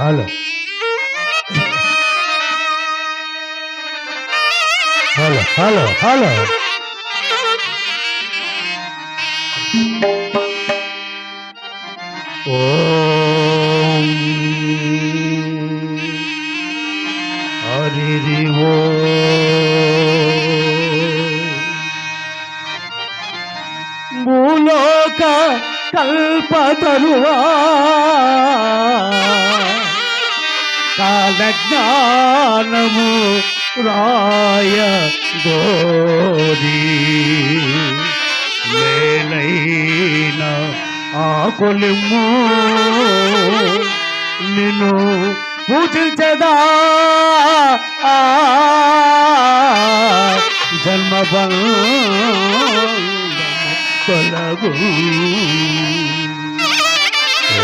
Hello hello hello hello ఓం హరి భూలోక కల్పతరువా కాలజ్ఞానము రాయ గోరి మేలైన ఆకులిమ్ము నిన్ను పూజించదా జన్మబంధము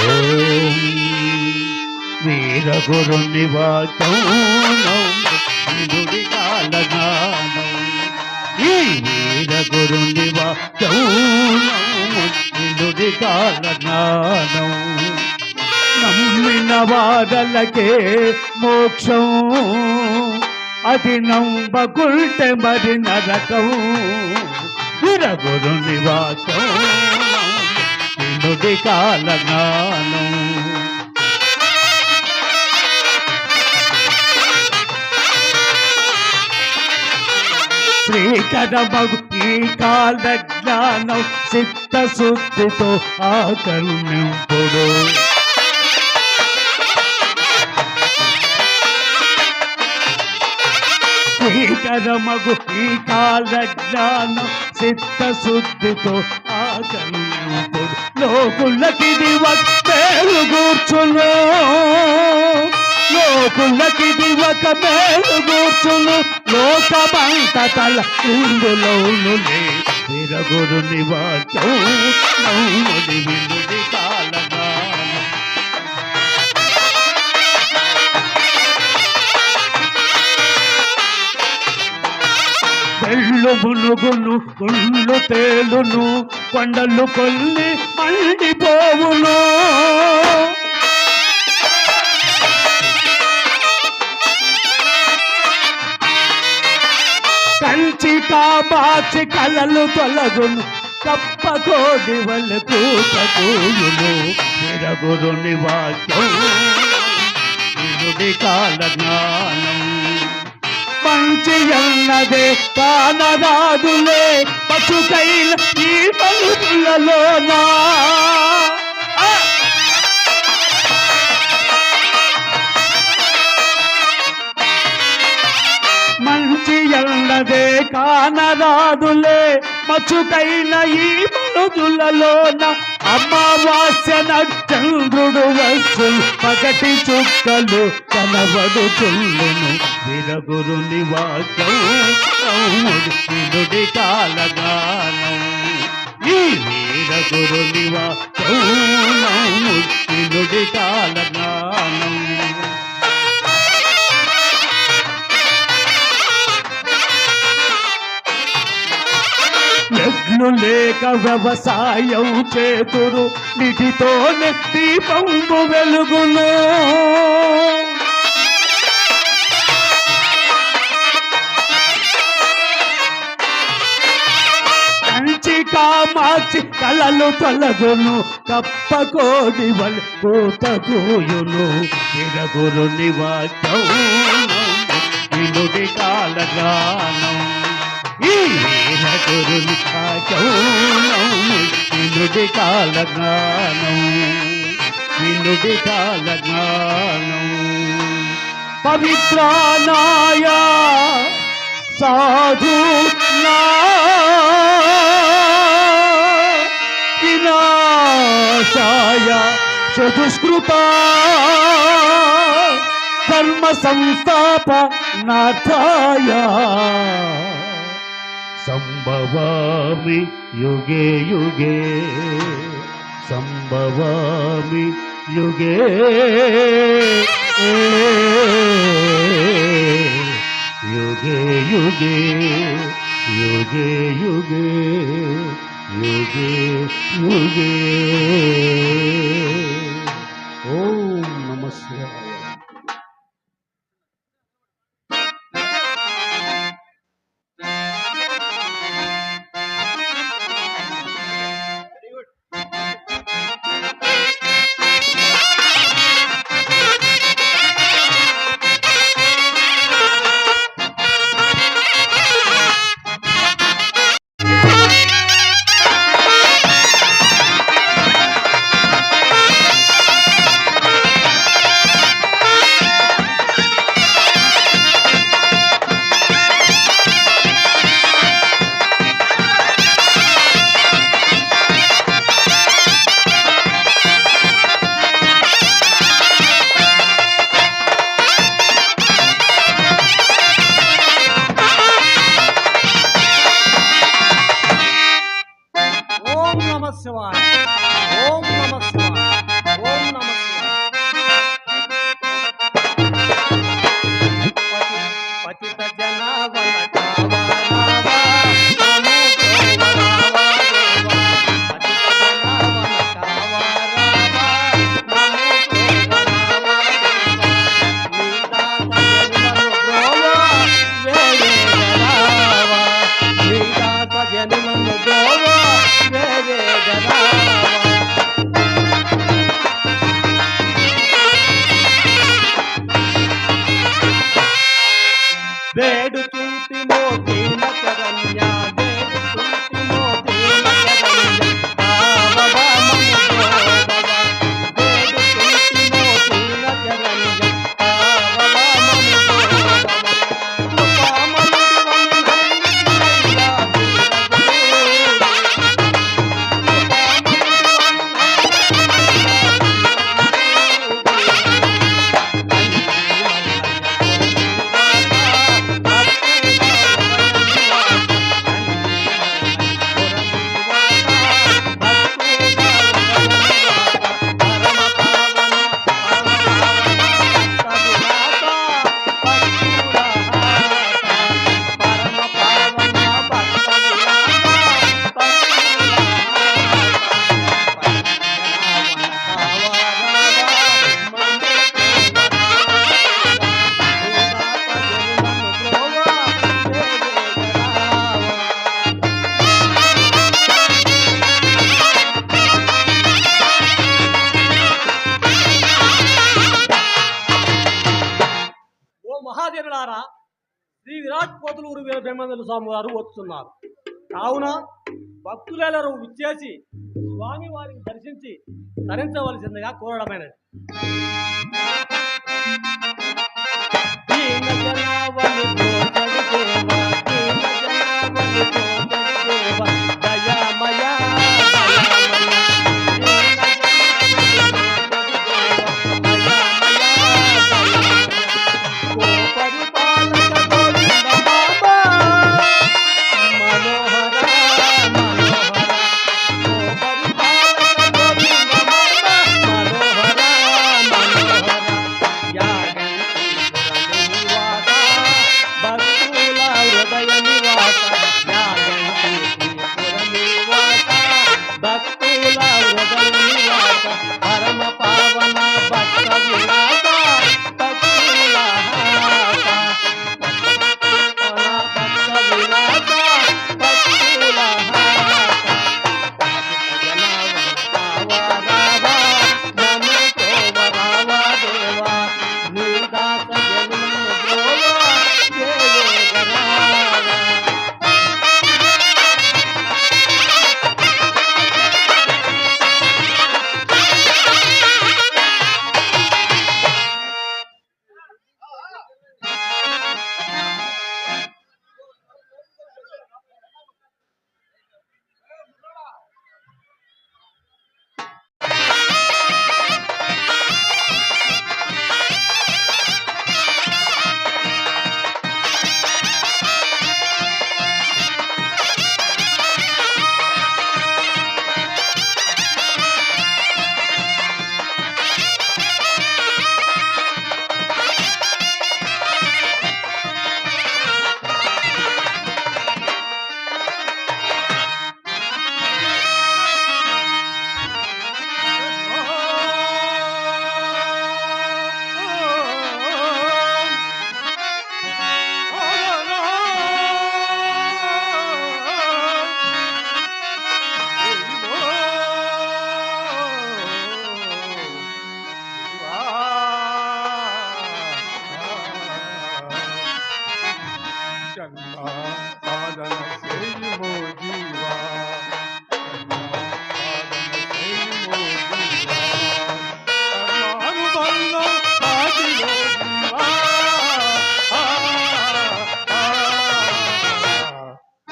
ఓం వీరగురుని వాచౌనుడి కాలగానం ఈ వీరగురుని వాచౌనుడి కాలగానం నమ్మిన వారలకే మోక్షం అది నంబకుంటే మరి నరకం వీరగురుని వాచౌనుడి కాలగానం శ్రీకరమగు ఈ కాల జ్ఞానం చిత్తశుద్ధితో ఆకర్ణింపుడు శ్రీకరమగు ఈ కాల జ్ఞానం చిత్తశుద్ధితో ఆకర్ణింపుడు లోకులకి మేలు కూర్చును లోకులకి దివక మేలు కూర్చును లోకమంత తల ఇందులోనులే వీరగురుని వాచౌనుడి వినుడి కాలగానం వెళ్ళు మునుగును గుళ్ళు తేలును కొండలు కొల్లి మండిపోవును కంచి కామాచి కలలు తొలగును కప్పకోడి వల్ల కూతకూయును వీరగురుని వాచౌనుడి కాలజ్ఞానం మంచి అన్నదే కానరాదులే పశుకైన ఈ మనుషులలోనా మంచి అన్నదే కానరాదులే మచ్చుకైన ఈ మనుషులలోన అమావాస్య చంద్రుడు వచ్చు పగటి చుక్కలు కనబడుచుండును వీరగురుని వాచౌనుడి కాలగానం ఈ వీరగురుని వాచౌనుడి కాలగానం ఎడ్లు లేక వ్యవసాయం చేతురు నిధితోనే దీపంబు వెలుగును కంచి కామాచి కలలు తొలగును కప్పకోడి వల్ కూతకూయును వీరగురుని వాచౌనుడి కాలగానం ఈ వీరగురుని వాచౌనుడి కాలగానం వినుడి కాలగానం పవిత్రానాయ సాధు వినాశాయ చతుష్కృత ధర్మ సంస్థాపనార్థాయ సంభవామి యుగే యుగే సంభవామి యుగే యుగే యుగే యుగే యుగే యుగే యుగే ఓం నమ శివాయ. శివాయ ఓం నమ శివాయ ఓం నమ శివాయ పతిత జనావన కావరావా నమో గోవరావా పతిత జనావన కావరావా నమో గోవరావా నీదాత జనులను గోవా వేరే గరావా వేడు చూటి మోతీన కరణ్య వేడు చూటి మోతీన కరణ్య కావవా మము గోవవా వేడు చూటి మోతీన కరణ్య కావవా మము గోవవా కృపామయుడి వందనయ్యా మహాదేవులారా శ్రీ విరాట్ పోతులూరు వీరబ్రహ్మేంద్ర స్వామి వారు వస్తున్నారు. కావున భక్తులెల్లరూ విచ్చేసి స్వామి వారిని దర్శించి తరించవలసిందిగా కోరడమైనది. జన్మ సాధన చేయుమో జీవా జన్మ సాధన చేయుమో జీవా కర్మానుబంధం సాగిలో జీవా ఆ, ఆ,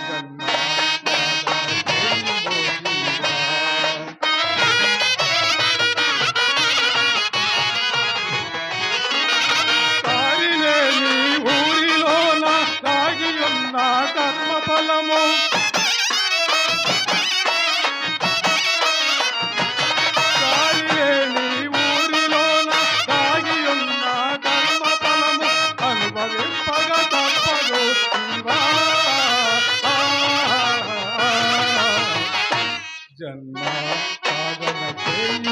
జన్మ సాధన చేయుమో జీవా కారిలేని ఊరిలోన దాగి ఉన్న కర్మఫలము కారిలేని ఊరిలోన దాగి ఉన్న కర్మఫలము అనుభవింపగ తప్పదు శివా జన్మ సాధన చేయుమో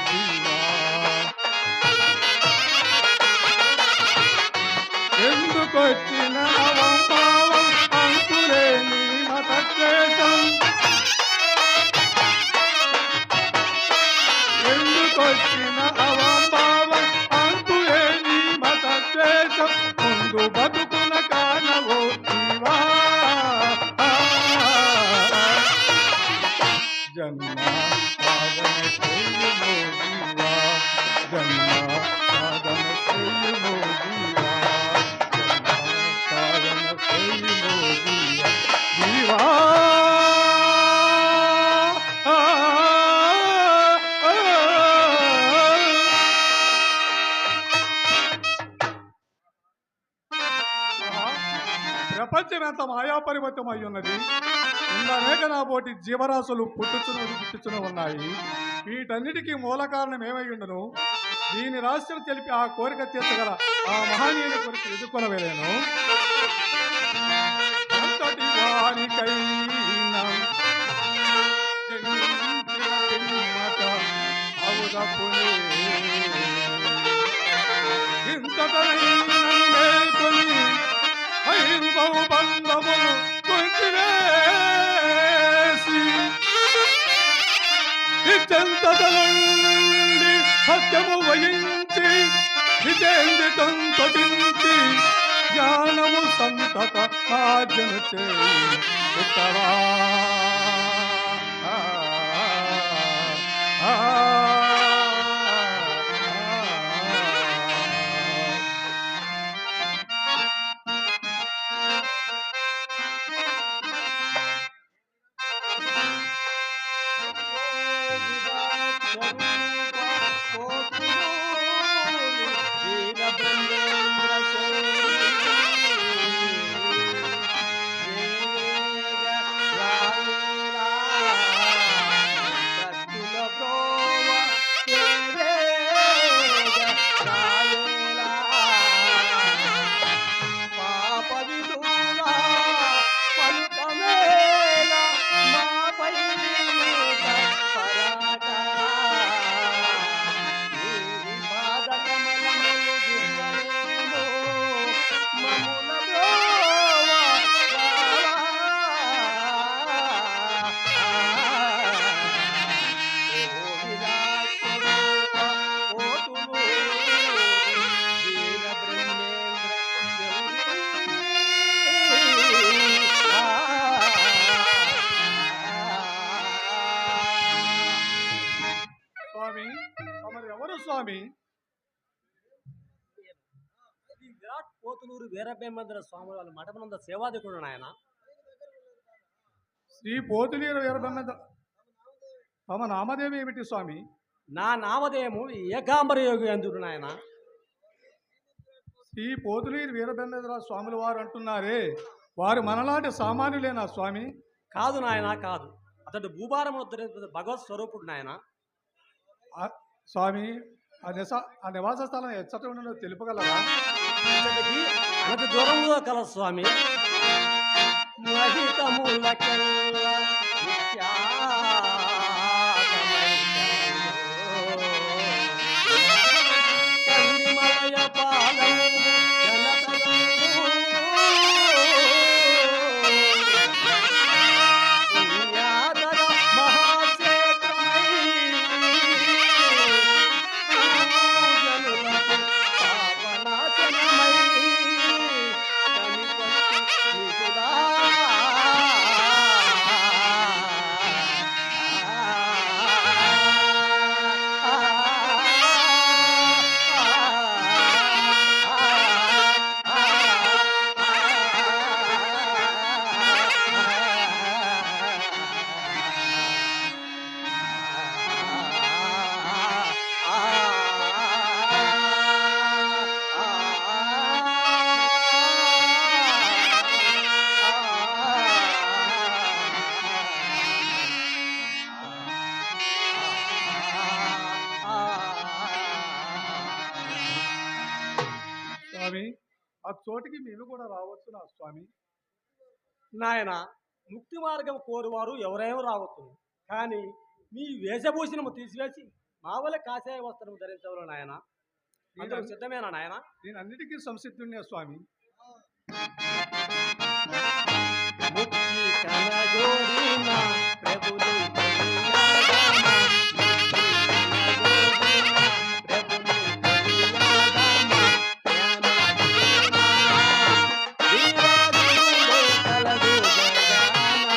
జీవా ఎందుకొచ్చిన అవంభావం అంకులేని మతద్వేషం ఎందుకొచ్చిన అవంభావం అంకులేని మతద్వేషం ముందు బతుకున కానవో జీవా జన్మ సాధన చేయుమో జీవా జన్మ సాధన చేయుమో జీవా సాధన చేయుమో జీవా జీవా ప్రపంచం ఎంత మాయాపరిమితం అయి ఉన్నది ఇందనేక నా పోటీ జీవరాశులు పుట్టుచును ఉన్నాయి వీటన్నిటికీ మూల కారణం ఏమై ఉండును దీని రహస్యం తెలిపి ఆ కోరిక తీర్చగల ఆ మహనీయుని కొరకు ఎదుర్కొనవేలేను అంతటి వారికైనా జన్మించిన పిమ్మట అవుదపునే ఇంతటైన మేల్కొని హైందవ బంధములు కొంచివేసి ఇచ్చంతదలుండి సత్యము వహించి హితేంద్రితం తొటించి జ్ఞానము సంతత ఆర్జన చేయి ఉత్తరా స్వామి ఈ విరాట్ పోతులూరు వీరభేమేంద్ర స్వామి వాళ్ళ మఠమునంద సేవాధికుడు నాయన. శ్రీ పోతులీరు వీరభేమేంద్ర తమ నామదేవి ఏమిటి స్వామి? నా నామధేయము ఏకాంబర యోగి అందుడు నాయన. శ్రీ పోతులీరు వీరభేమేంద్ర స్వాముల వారు అంటున్నారే, వారు మనలాంటి సామాన్యులేనా స్వామి? కాదు నాయన, కాదు. అతడు భూభారము భగవత్ స్వరూపుడు నాయన. స్వామి ఆ నివాస స్థలం ఎచ్చట ఉండదో తెలుపగలరా? ఇతడికి అతి దూరంలో కల స్వామి. మహితములకెల్ల కందిమలయ పాలము పుణ్యాదర మహాక్షేత్రమై పాపనాశనమై కనిపట్టి చోటికి మేము కూడా రావచ్చు నా స్వామి. నాయన ముక్తి మార్గం కోరువారు ఎవరైనా రావచ్చు, కానీ మీ వేషభూషణము తీసివేసి మా వల్ల కాషాయ వస్త్రము ధరించవరు నాయన. అందుకు సిద్ధమేనా నాయన? నేను అన్నిటికీ సంసిద్ధుణ్ణే స్వామి. ముక్తి కనగోరిన ప్రభుని కొనియాడమా, ముక్తి కనగోరిన ప్రభుని కొనియాడమా, జ్ఞానహీనా వీరగురుడే కలదు జగాన.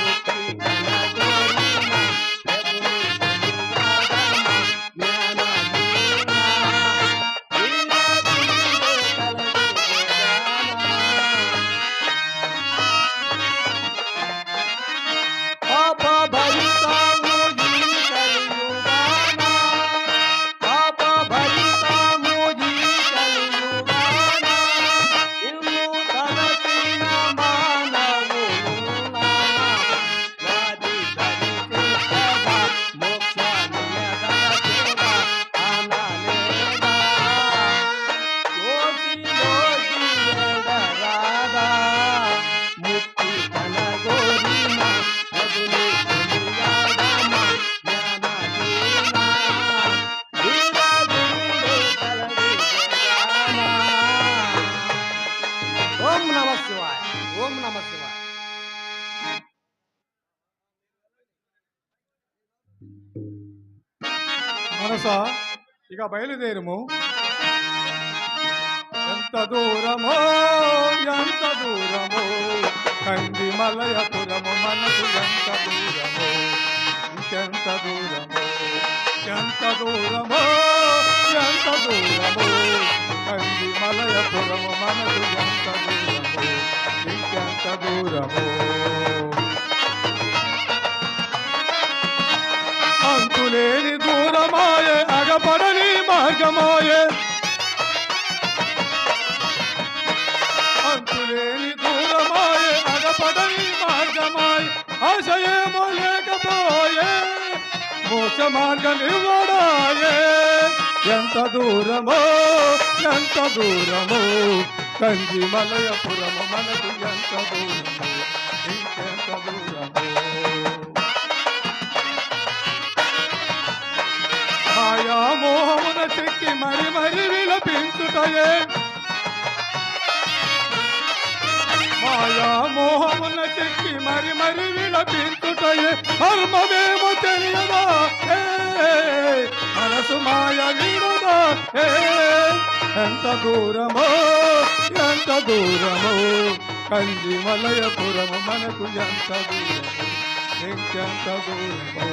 ముక్తి కనగోరిన ప్రభుని కొనియాడమా, జ్ఞానహీనా వీరగురుడే కలదు జగాన. పాప భరితాము ఈ కలియుగాన, పాప భరితాము ఈ కలియుగాన, ఇల్లు తలచిన మానవులునా, వాది దరిచేసగా మోక్షానియదలచేగా అనలేదా, యోగి యోగి ఎడరాదా, ముక్తి కనగోరిన ప్రభుని కొనియాడమా, జ్ఞానహీనా వీరగురుడే కలదు జగాన. ఓం నమ శివాయ, ఓం నమ శివాయ. మనసా ఇక బయలుదేరుము. ఎంత దూరమో ఎంత దూరమో కంది మలయపురము మనకు ఎంత దూరమో, ఇంకెంత దూరమో ఎంత దూరమో ఎంత దూరమో కంది మలయపురము మనకు ఎంత దూరమో, ఇంకెంత దూరమో. అంతులేని దూరమాయే అగపడని మార్గమాయే, అంతులేని దూరమాయే అగపడని మార్గమాయే, ఆశయేమో లేకపోయే మోక్ష మార్గనివ్వడాయే. ఎంత దూరమో ఎంత దూరమో కంది మలయపురము మనకు ఎంత దూరమో, ఇంకెంత దూరమో. మాయా మోహమున చెక్కి మరి మరి విలపించుటయే, మాయా మోహమున చెక్కి మరి మరి విలపించుటయే, ధర్మమేమో తెలియదా మనసు మాయ విడదా. ఎంత దూరమో ఎంత దూరమో కంది మలయపురము మనకు ఎంత దూరమో, ఇంకెంత దూరమో.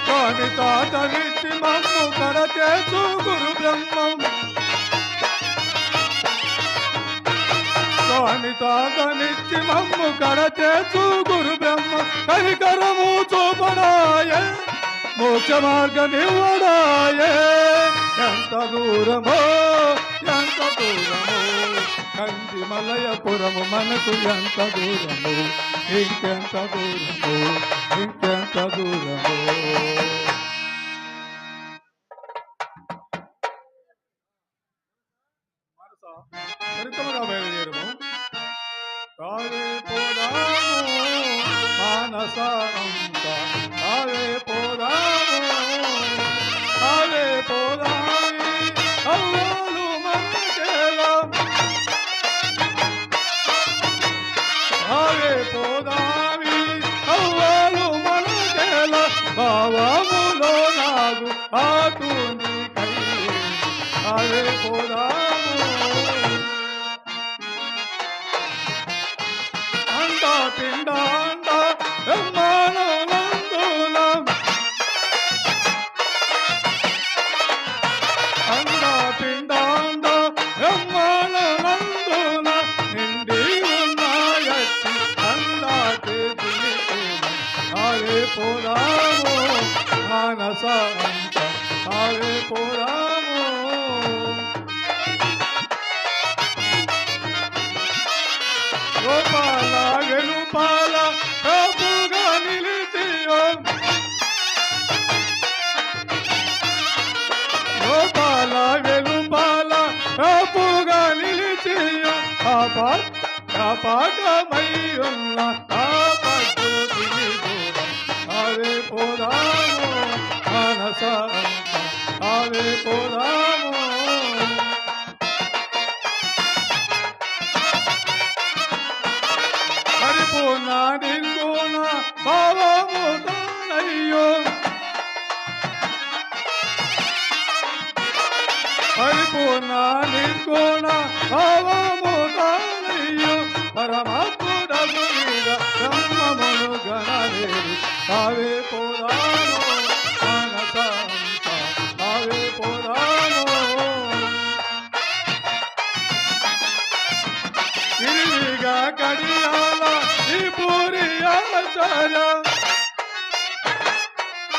స్వామి తాత విచ్చి మమ్ము కడచేసు గురు బ్రహ్మం, స్వామి తాత నిచ్చి మమ్ము కడచేసు గురు బ్రహ్మ, కనికరము చూపడాయే మోక్ష మార్గనివ్వడాయే. ఎంత దూరమో ఎంత దూరమో కంది మలయపురము మనకు ఎంత దూరమో, ఇంకెంత దూరమో, ఇంకెంత దూరమో. త్వరితముగా బయలుదేరము. తావే పోదాము మానసానంత, తావే పోదాము తావే పోదామి అవ్వాలు మనకేలా, తావే పోదామి అవ్వాలు మనకేలా, భావములో నాగు ఆటుంది కై, తావే పోదాము అండ పిండాండ బ్రహ్మానందుల, అండ పిండాండ బ్రహ్మానందుల నిండి ఉన్నాయట్టి అందాకే దిలిసేన, తావే పోదాము మానస అంత, తావే పోదాము. గోపాల వెనుపాల ప్రభుగా నిలిచియో, గోపాల కాపాకమయ్యున్న కాపజ్యోతిని దూరం అవే పోదాము మనస అవే పోదాము పరిపూర్ణ నిర్గుణ భావము తానయ్యో పరిపూర్ణ నిర్గుణ భావము తానయ్యో పరమాత్ముడగు మీద బ్రహ్మమును గణరేరు అవే పోదాము మనస అవే పోదాము తిరిగా కడియాల ఈ పూరి ఆచార్య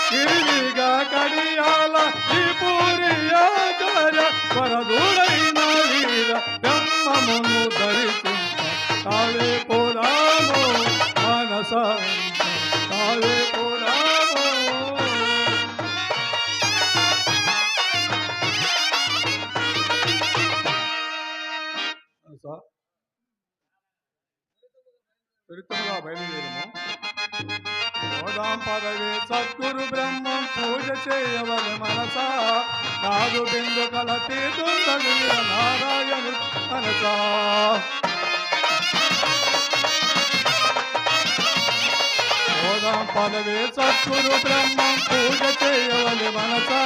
తిరిగా కడియాల ఈ పూరి ఆచార్య వరదుడైన వీర బ్రహ్మమును ధరిసించ తావే పోదాము మనస తావే పోదాము త్వరితముగా బయలుదేరము పోదాం పదవే సద్గురు బ్రహ్మం పూజ చేయవలె మనసా నాదు బిందు కలతి దుందగు నారాయణు మనసా పోదాం పదవే సద్గురు బ్రహ్మం పూజ చేయవలె మనసా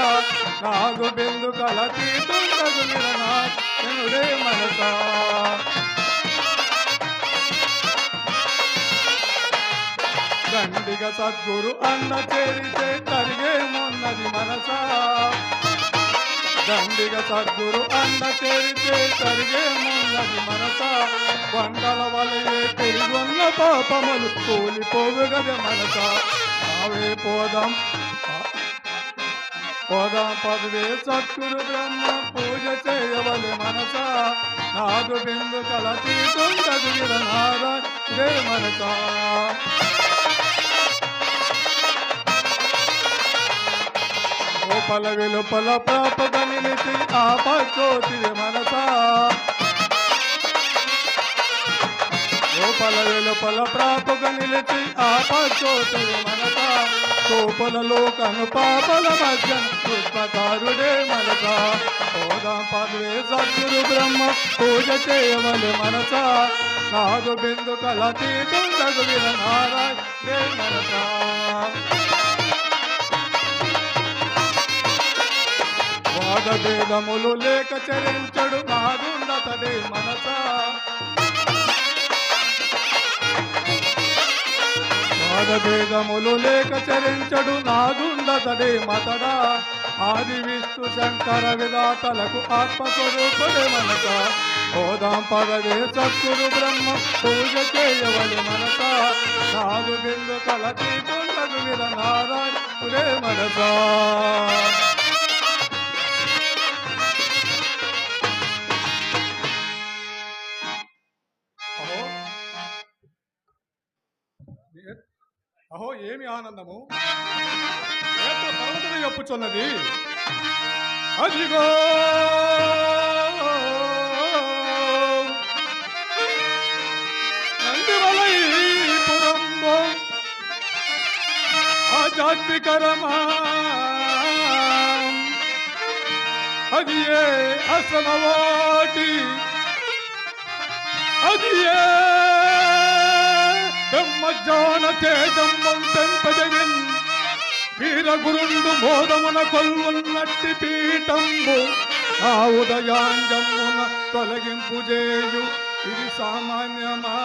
నాదు బిందు కలతి దుందగు నారాయణుడే మనసా దండిగ సద్గురు అన్న చేరితే తరిగేమున్నది మనసా దండిగ సద్గురు అన్న చేరితే తరిగేమున్నది మనసా కొండల వలయే తిరుగున్న పాపములు కూలిపోవు గద మనసా అవే పోదాం పోదాం పదవే సద్గురు బ్రహ్మ పూజ చేయవలె మనసా నాదు బిందు కలతి తొందగు నారాయణే మనసా లోపల వెలుపల ప్రాపద నిలిచి ఆపచోతివి మనసా లోపల వెలుపల ప్రాపక నిలిచి ఆపచోతివి మనసా కోపలలో కను పాపల మధ్య పుష్పకారుడే మనసా పోదాం పదవే సద్గురు బ్రహ్మ పూజ చేయవలె మనసా నాదు బిందు కలతి తొందగు నారాయణే మనసా వాదభేదములు లేక చరించడు నాదుండతడే మనసా వాదభేదములు లేక చరించడు నాదుండతడే మతడా ఆది విష్ణు శంకర విధాతలకు ఆత్మస్వరూపుడే మనసా పోదాం పదవే సద్గురు బ్రహ్మ పూజ చేయవలె మనసా నాదు బిందు కలతి తొందగు నారాయణుడే మనసా అహో ఏమి ఆనందము పర్వతమే చెప్పుచున్నది అదిగో నందివలైపురంబో ఆధ్యాత్మికరమా అది ఏ అసమవాటి అది ఏ బ్రహ్మజ్ఞాన తేజమ్మం తెంపజగిన్ వీరగురుండు మోదమున కొల్వున్నట్టి పీఠంబు ఆ ఉదయాంజమున తొలగింపు చేయు ఇది సామాన్యమా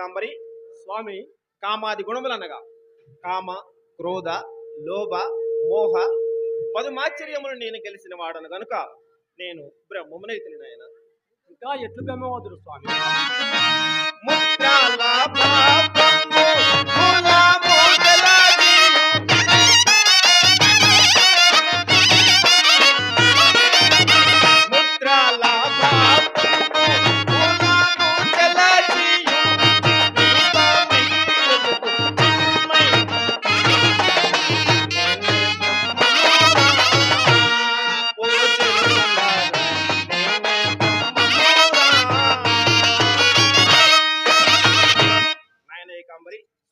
ఏకాంబరి, స్వామి కామాది గుణములనగా కామ, క్రోధ, లోభ, మోహ మధుమాశ్చర్యములు నేను గెలిచిన వాడను గనుక నేను బ్రహ్మమునైతిని నాయన. ఇంకా ఎట్లు గమ్యవదులు స్వామి. ముద్రాల పాపము మూలము గలది. ముద్రాల పాపము మూలము గలది.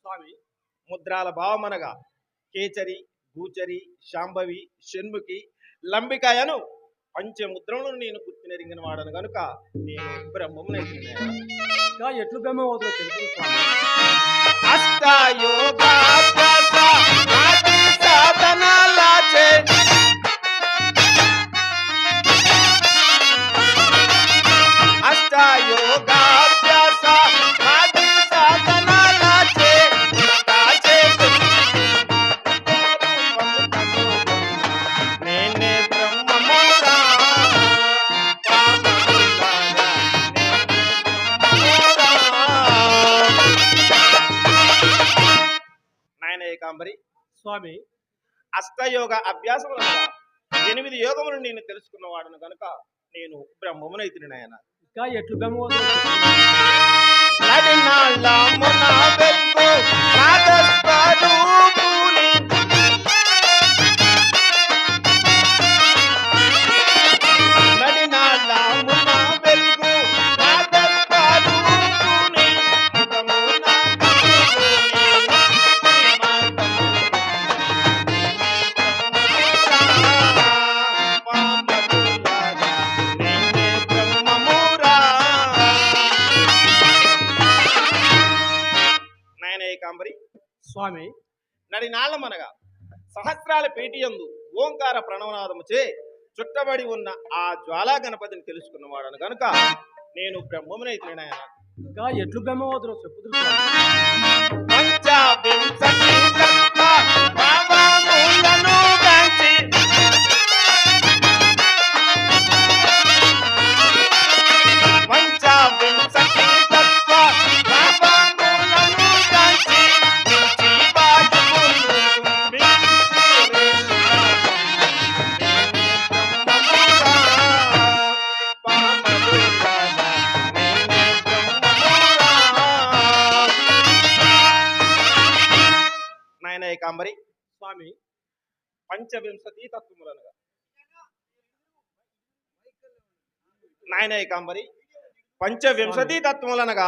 స్వామి ముద్రాల భావమనగా కేచరి, గూచరి, శాంభవి, షణ్ముఖి, లంబికాయను పంచముద్రలను నేను గుర్తినెరిగిన వాడను గనుక నేను బ్రహ్మమునైతిని. ఇంకా ఎట్లు గమ్యవదులు తెలుపు స్వామి. అష్టయోగాభ్యాస ఆది సాధనలాచే అష్టయోగాభ్యాస ఆది సాధనలాచే నేనే బ్రహ్మమురా. నాయన ఏకాంబరి, స్వామి అష్టయోగ అభ్యాసములనగా 8 యోగములు నేను తెలుసుకున్నవాడను గనుక నేను బ్రహ్మమునైతిని నాయన. ఇంకా ఎట్లు గమ్యవదులు నడినాళ్ళమున వెలుగు నాదస్వరూపుని. నడినాళ్ళమున వెలుగు నాదస్వరూపుని. ముఖమున కనుగొని నాయన ఏకాంబరి, స్వామి నడినాళ్ళమనగా సహస్రాల పేటియందు ఓంకార ప్రణవనాదముచే చుట్టబడి ఉన్న ఆ జ్వాలా గణపతిని తెలుసుకున్నవాడను గనుక నేను బ్రహ్మమునైతిని నాయన. ఇంకా ఎట్లు గమ్యవదులు చెప్పుదురు స్వామి. పంచవింశతి తత్వ భావములను గాంచి పంచవింశతి తత్వ భావములను గాంచి మించి బాజుములు నాయన ఏకాంబరి, స్వామి పంచవింశతి తత్వములనగా నాయన ఏకాంబరి, పంచవింశతి తత్వములనగా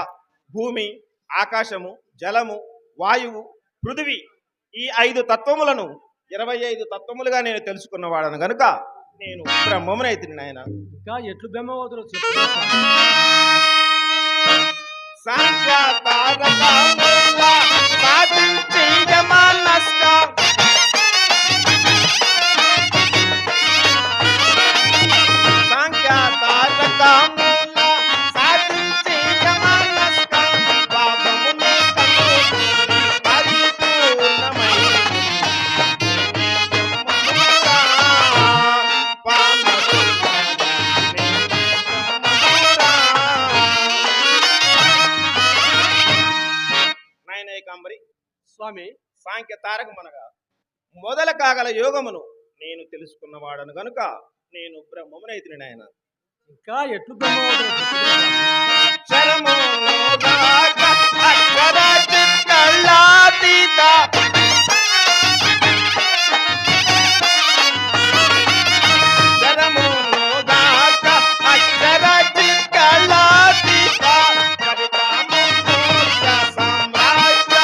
భూమి, ఆకాశము, జలము, వాయువు, పృథివీ ఈ 5 తత్వములను 25 తత్వములుగా నేను తెలుసుకున్నవాడను గనుక నేను బ్రహ్మమునైతిని నాయన. ఇంకా ఎట్లు గమ్యవదులు చెప్పుదురు స్వామి. సాంఖ్యాతారకముల సాధించేయమనస్క సాంఖ్యాతారకముల సాధించేయమనస్క పాపమును కనుగొని పరిపూర్ణమై నాయన ఏకాంబరి, స్వామి సాంఖ్య తారకమనగా మొదల కాగల యోగమును నేను తెలుసుకున్నవాడను గనుక నేను బ్రహ్మమునైతిని నాయన. ఇంకా ఎట్లు గమ్యవదులు చెప్పుదురు స్వామి. శరముగాక అక్షర చిత్కళాతీత శరముగాక అక్షర చిత్కళాతీత కవితామూర్త సామ్రాజ్య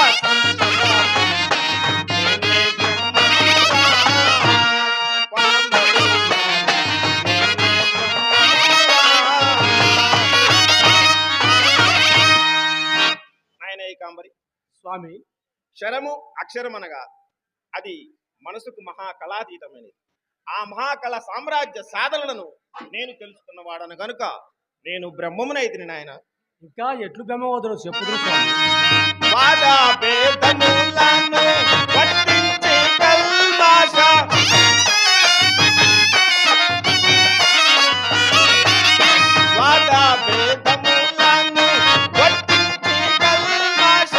నాయన ఏకాంబరి, స్వామి శరము అక్షరమనగా అది మనసుకు మహాకళాతీతమైనది. ఆ మహాకళ సామ్రాజ్య సాధనలను నేను తెలుసుకున్నవాడను గనుక నేను బ్రహ్మమునైతిని నాయన. ఇంకా ఎట్లు బెమ్మవదులు చెప్పుదురు స్వామి. వాద భేదములను వర్తించి కల్మాష వాద భేదములను వర్తించి కల్మాష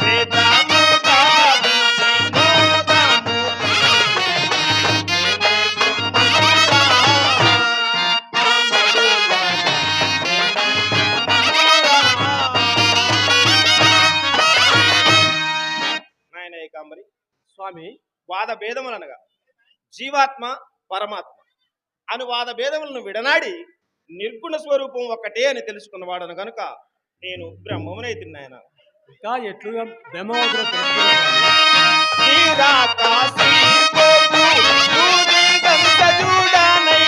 వేదము కావించి మోదము నాయన ఏకాంబరి స్వామి వాద భేదములనగా జీవాత్మ పరమాత్మ అను వాద భేదములను విడనాడి నిర్గుణ స్వరూపం ఒక్కటే అని తెలుసుకున్నవాడను గనుక నేను బ్రహ్మమునైతి నాయన. ఇంకా ఎట్లు బెమ్మవదులు తెలుపుదురు స్వామి. శ్రీరాకాశీ పోపు సూర్యుడం సజుడానై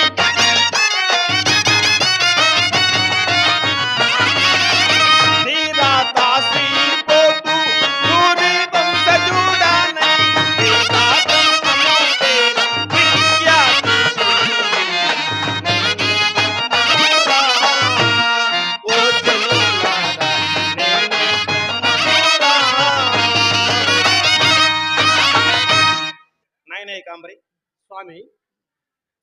శ్రీరాకాశీ పోపు సూర్యుడం సజుడానై వేదాంతం అమోతేర విద్యాతి ఓ జనులారా నేను నాయన ఏకాంబరి స్వామి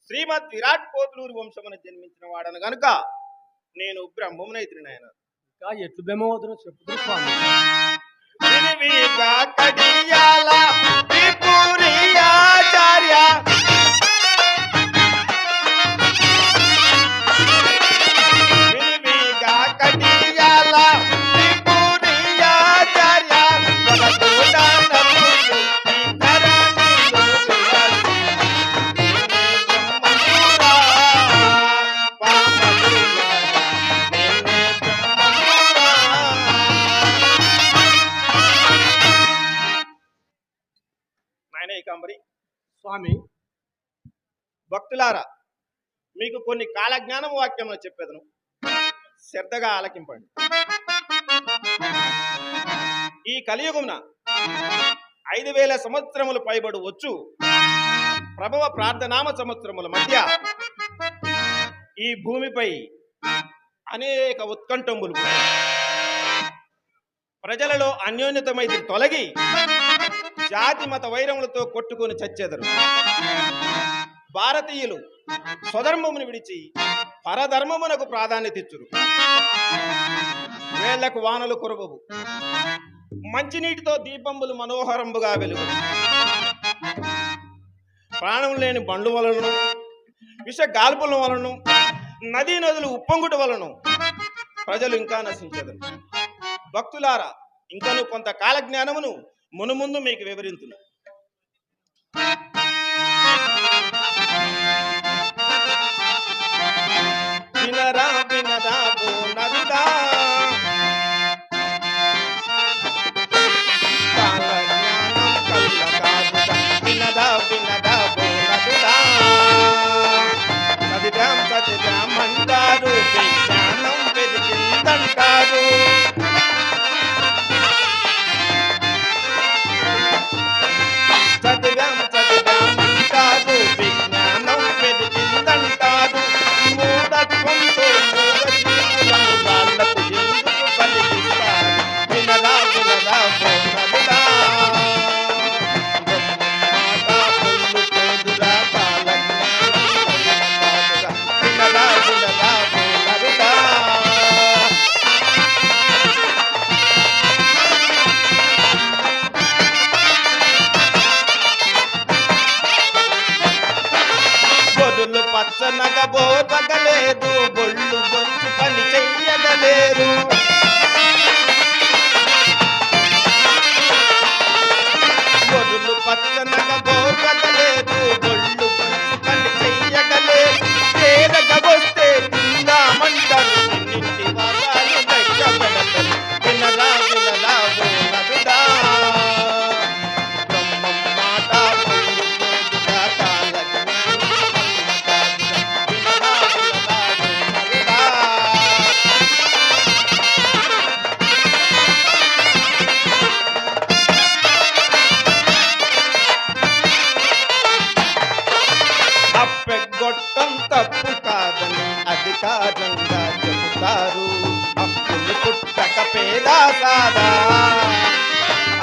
శ్రీమద్ విరాట్ కోతులూరు వంశమును జన్మించిన వాడను గనుక నేను బ్రహ్మమునైతిని నాయన. ఇంకా ఎట్లు బెమ్మవదులు చెప్పుదురు స్వామి. వినివిగా కడియాల త్రిపురియాచార్య వినివిగా కడియాల త్రిపురియాచార్య వరదూడానములు ఈ ధరణిలో విలసి బ్రహ్మమురా పామరులారా నేనే బ్రహ్మమురా. నాయన ఏకాంబరి స్వామి భక్తులారా మీకు కొన్ని కాలజ్ఞానం వాక్యములు చెప్పేదను శ్రద్ధగా ఆలకింపండి. ఈ కలియుగమున 5,000 సంవత్సరములు పైబడు వచ్చు ప్రభవ ప్రార్థనామ సంవత్సరముల మధ్య ఈ భూమిపై అనేక ఉత్కంఠములు ప్రజలలో అన్యోన్యతమైతే తొలగి జాతి మత వైరములతో కొట్టుకొని చచ్చెదరు. భారతీయులు స్వధర్మమును విడిచి పరధర్మమునకు ప్రాధాన్యత ఇచ్చురు. వేళ్లకు వానలు కురవవు, మంచినీటితో దీపంబులు మనోహరంబుగా వెలుగు. ప్రాణం లేని బండ్లు వలన, విష గాల్పుల వలన, నదీ నదులు ఉప్పొంగుట వలన ప్రజలు ఇంకా నశించెదరు. భక్తులారా ఇంకను కొంత కాలజ్ఞానమును మునుముందు మీకు వివరించును. వినరా వినరా ఓ నరుడా, కాలజ్ఞానం కల్ల కాదురా. వినరా వినరా ఓ నరుడా, చదివాం అంటారు, విజ్ఞానం పెరిగిందంటారు. చదివాం అంటారు, పుట్టక పేద సాదా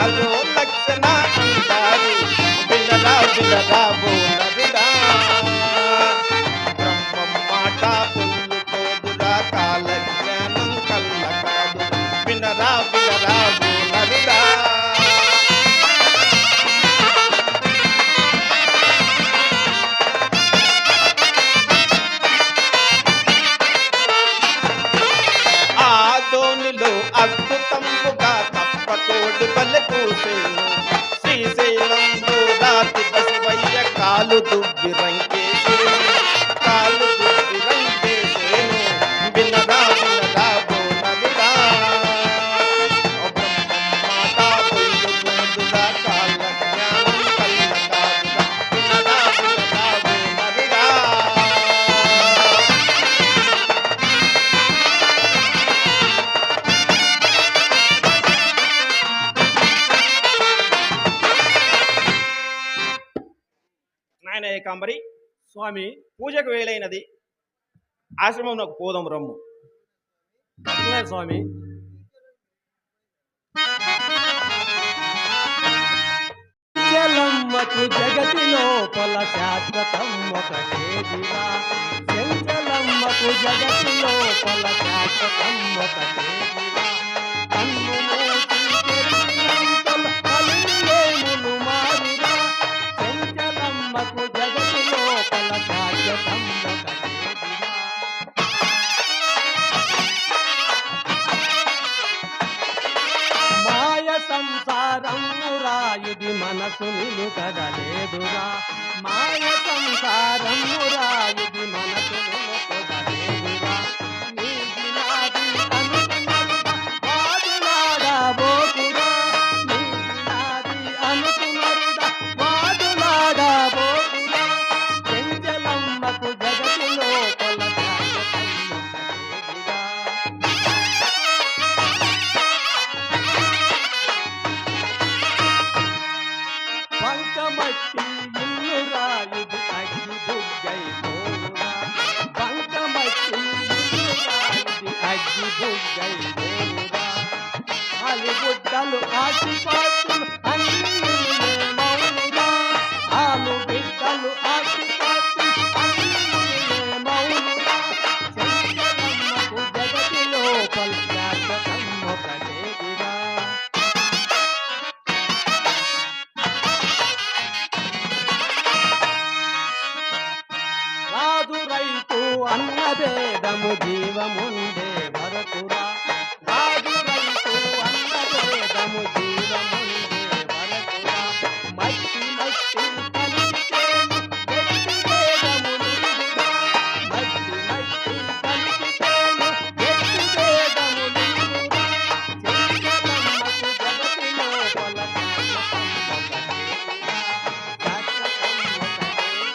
అలో లక్షణ అంటారు వినరా వినరా బోలరుడా బ్రహ్మం మాట పొల్లుకోదురా కాల జ్ఞానం కల్ల కాదు వినరా వినరా బోలరుడా ఆదోనిలో అద్భుతముగా తప్పకోడి బలె కూసేను శ్రీశైలంలో రాతి బసవయ్య కాలు దువ్వి రంకేసేను కాలు దువ్వి రంకేసేను వినరా వినరా బోనరుడా బ్రహ్మం మాట పొల్లుకోదురా కాల జ్ఞానం కల్ల కాదురా వినరా వినరా బోనరుడా నాయన ఏకాంబరి స్వామి పూజకు వేలైనది ఆశ్రమంలోకి పోదాం రమ్ము అట్లే స్వామి. చెంచలమ్మకు జగతి లోపల శాశ్వతం ఒకటేదిరా చెంచలమ్మకు జగతి లోపల శాశ్వతం ఒకటేదిరా కన్ను మూసి తెరిచినంతలో కలిగేములు మారురా చెంచలమ్మకు జగతి లోపల శాశ్వతం ఒకటేదిరా. మాయ సంసారమురా ఇది మనసు నిలుకడలేదురా మాయ సంసారమురా ఇది మనసు నిలుకడలేదురా నీది నాది అనుకున్నరుగా వాదులాడబోకురా నీది నాది అనుకున్నరుగా వాదులాడబోకురా చెంచలమ్మకు జగతి లోపల శాశ్వతం ఒకటేదిరా. బంకమట్టి ఇల్లు రాయుది అగ్గి బుగ్గై పోవురా బంకమట్టి ఇల్లు రాయుది అగ్గి బుగ్గై పోవురా ఆలుగుడ్డలు ఆశిపాతులు అన్నీ మౌనురా ఆలు బిడ్డలు ఆశిపాతులు అన్నీ మౌనురా చెంచలమ్మకు జగతి లోపల శాశ్వతం ఒకటేదిరా. రాజు రైతు అన్నభేదము జీవముండే వరకురా రాజు రైతు అన్నభేదము జీవముండే వరకురా మట్టి మట్టి కలిపితేను ఎట్టి భేదములుండురా మట్టి మట్టి కలిపితేను ఎట్టి భేదములుండురా చెంచలమ్మకు జగతి లోపల శాశ్వతం ఒకటేదిరా శాశ్వతం ఒకటేదిరా.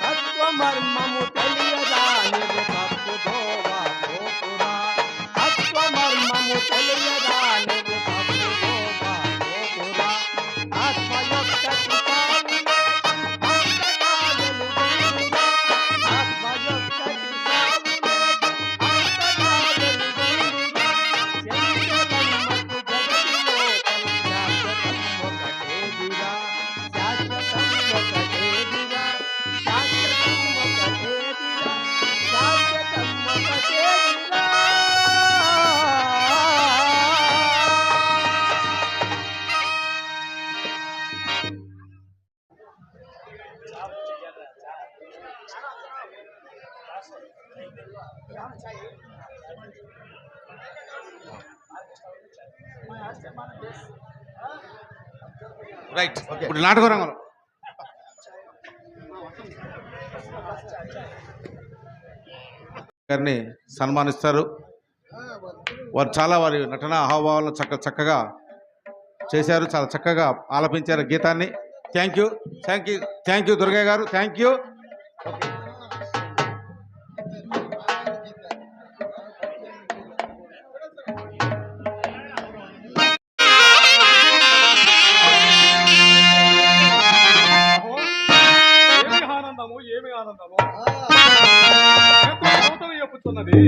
తత్వమర్మము తెలియదా నీవు తప్పు దోవా పోకురా తత్వమర్మము తెలియదా నీవు తప్పు దోవా పోకురా ఆత్మ యొక్కటి సావులే అంతకాలెలుగొందురా ఆత్మ యొక్కటి సావులే అంతకాలెలుగొందురా చెంచలమ్మకు జగతి లోపల శాశ్వతం ఒకటేదిరా శాశ్వతం ఒకటేదిరా శాశ్వతం ఒకటేదిరా శాశ్వతం ఒకటేదిరా. రైట్ ఇప్పుడు నాటక రంగంలో గారిని సన్మానిస్తారు. వారు చాలా వారి నటన హావభావాలను చక్కగా చేశారు, చాలా చక్కగా ఆలపించారు గీతాన్ని. థ్యాంక్ యూ దుర్గయ్య గారు, థ్యాంక్ యూ. ఏమి ఆనందము ఎంతో గౌతమి యొక్క వినిపిస్తున్నది.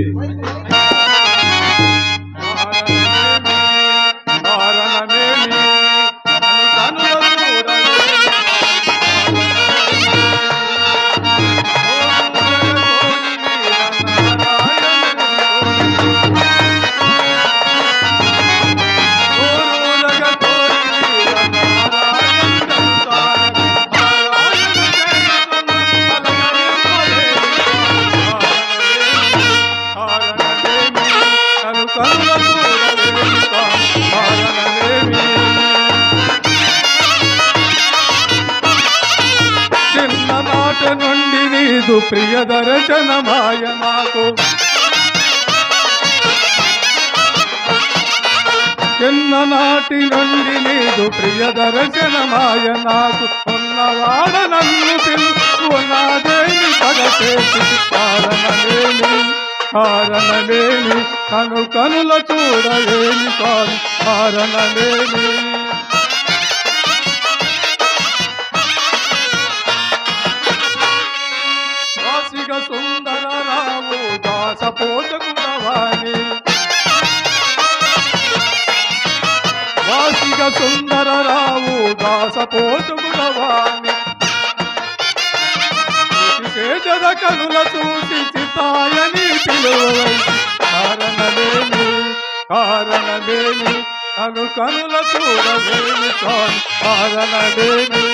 కారణమేమి నన్ను కనుల చిన్ననాట నుండి నీదు ప్రియ దర్శనమాయ నాకు చిన్ననాటి నుండి నీదు ప్రియ దర్శనమాయ నాకు ఉన్నవాడ నన్ను పిలుపునాదేమి పగచేసి కారణమేమి కనుల చూడలేని స్వామి కారణమేమి వాసిగ సుందర రావు దాసపోతకుడవాణి వాసిగ సుందర రావు దాసపోతకుడవాణి చేజద కనుల చూసి చితాయని పిలువై కారణమేమి కనుల చూడలేని స్వామి కారణమేమి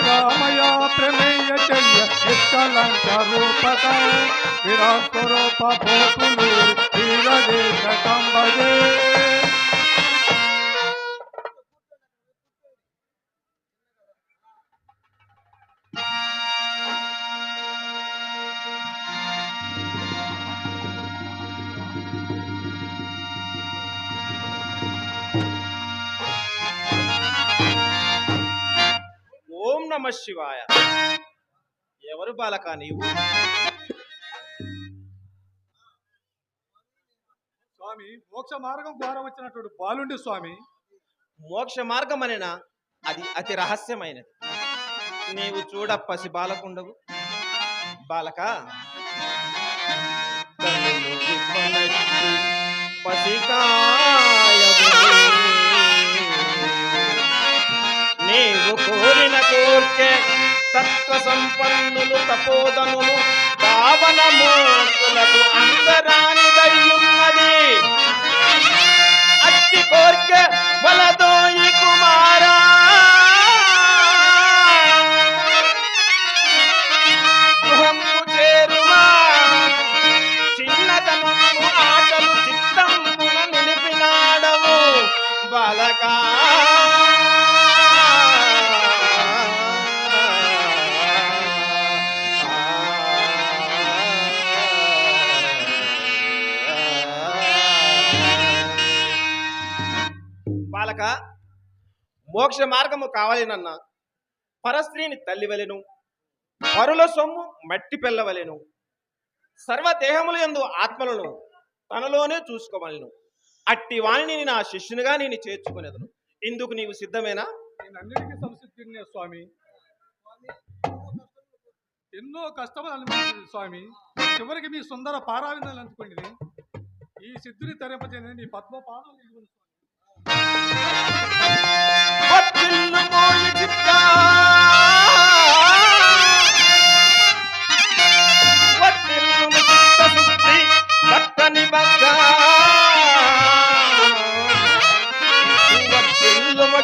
రామయ ప్రమేయ చెయ్య నిష్కలంక రూపక విరాట్ స్వరూప పోతులు వీరదేశ కంబజే ఓం నమ శివాయ. ఎవరు బాలక నీవు? స్వామి మోక్ష మార్గం ద్వారా వచ్చినటువంటి బాలుండి స్వామి. మోక్ష మార్గం అనేనా? అది అతి రహస్యమైనది. నీవు చూడ పసి బాలకుండవు బాలక. నీవు కోరిన కోర్కె తత్వ సంపన్నులు తపోదనులు పావన మూర్తులకు అందరానిదయ్యున్నది. అట్టి కోర్కె వలదోయి కుమారా. గృహము చేరువా చిన్నతనము ఆటలు చిత్తంపున నిలిపినాడవు బాలకా. బాలక, మోక్ష మార్గము కావాలినన్నా పరస్త్రీని తల్లివలెను, పరుల సొమ్ము మట్టి పెళ్ళవలెను, సర్వదేహముల యందు ఆత్మలను తనలోనే చూసుకోవలను. అట్టి వాణిని నా శిష్యునిగా నేను చేర్చుకునేదను. ఇందుకు నీవు సిద్ధమేనా? నేనన్నిటికీ సంసిద్ధుడినే స్వామి. ఎన్నో కష్టములు అనిపించింది స్వామి. చివరికి మీ సుందర పారావిందాలు అందుకోండి. ఈ సిద్ధుని తరింపజేయని నీ పద్మ పాదం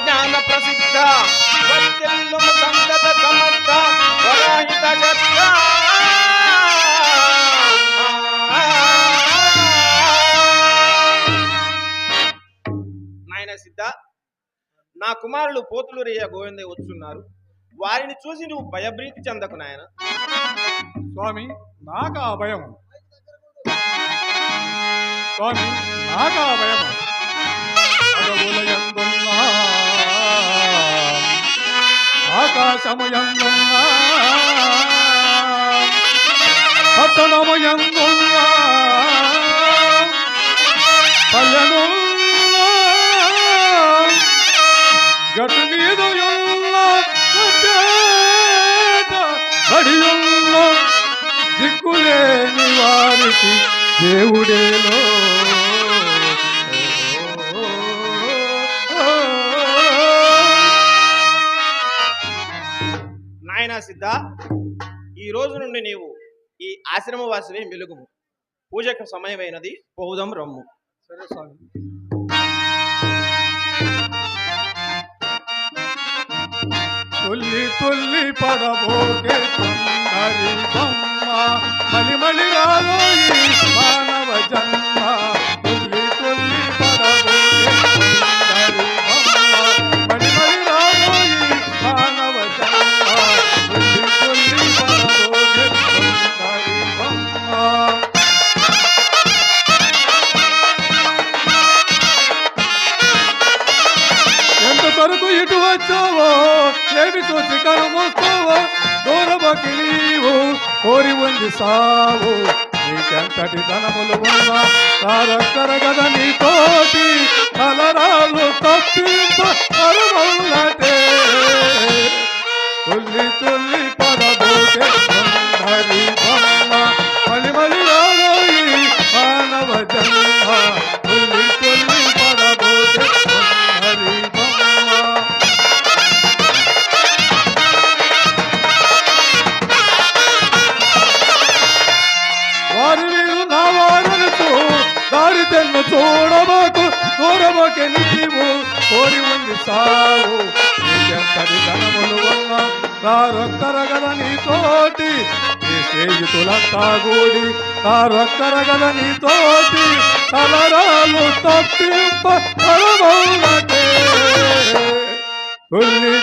జ్ఞాన ప్రసిద్ధ సంగత సమర్థ వరాహిత నాయన సిద్ధ, నా కుమారులు పోతులూరయ్య గోవిందయ్య వచ్చున్నారు. వారిని చూసి నువ్వు భయభ్రీతి చెందకు నాయన. స్వామి నాకా భయం స్వామి నాకా భయం. ఆకాశమయందున్నా పట్టణమయందున్నా పల్లెను గట్టు మీద అడియున్న దిక్కులేని వారికి దేవుడేలో నాయనా సిద్ధ, ఈ రోజు నుండి నీవు ఈ ఆశ్రమవాసివే మెలుగుము. పూజకు సమయమైనది, పోదాం రమ్ము. సరే స్వామి. తొల్లి తొల్లి పడబోకే కొందరి బొమ్మ మలిమలి రాలోయి మానవ జన్మ. తొల్లి తొల్లి పడబోకే కొందరి బొమ్మ మలిమలి రాలోయి మానవ జన్మ. తొల్లి తొల్లి పడబోకే కొందరి బొమ్మ. ఎంతవరకు ఇటు వచ్చావో ఏమి చూసి కనుమూస్తావో దూరమకి నీవు కోరి ఉంది సావు. నీకెంతటి ధనములు ఉన్నా తారక్కరగద నీతోటి కలరాలు తప్పింప అరుమల్లటే. తుల్లి తుల్లి పడబోకే కొందరి బొమ్మ మలిమలి రాలోయి మానవ జన్మ. తుల్లి తుల్లి పడబోకే కొందరి బొమ్మ. వారి మీరు నా వారనుతూ దారి తెన్ను చూడబాకు దూరబాకే నీవు కోరి ఉంది సావు. నీకెంతటి ధనములు ఉన్నా తారొక్కరగద నీతోటి నీ స్నేహితులంతా కూడి తారొక్కరగద నీతోటి తలరాలు తప్పింప అరమౌనటే. తుల్లి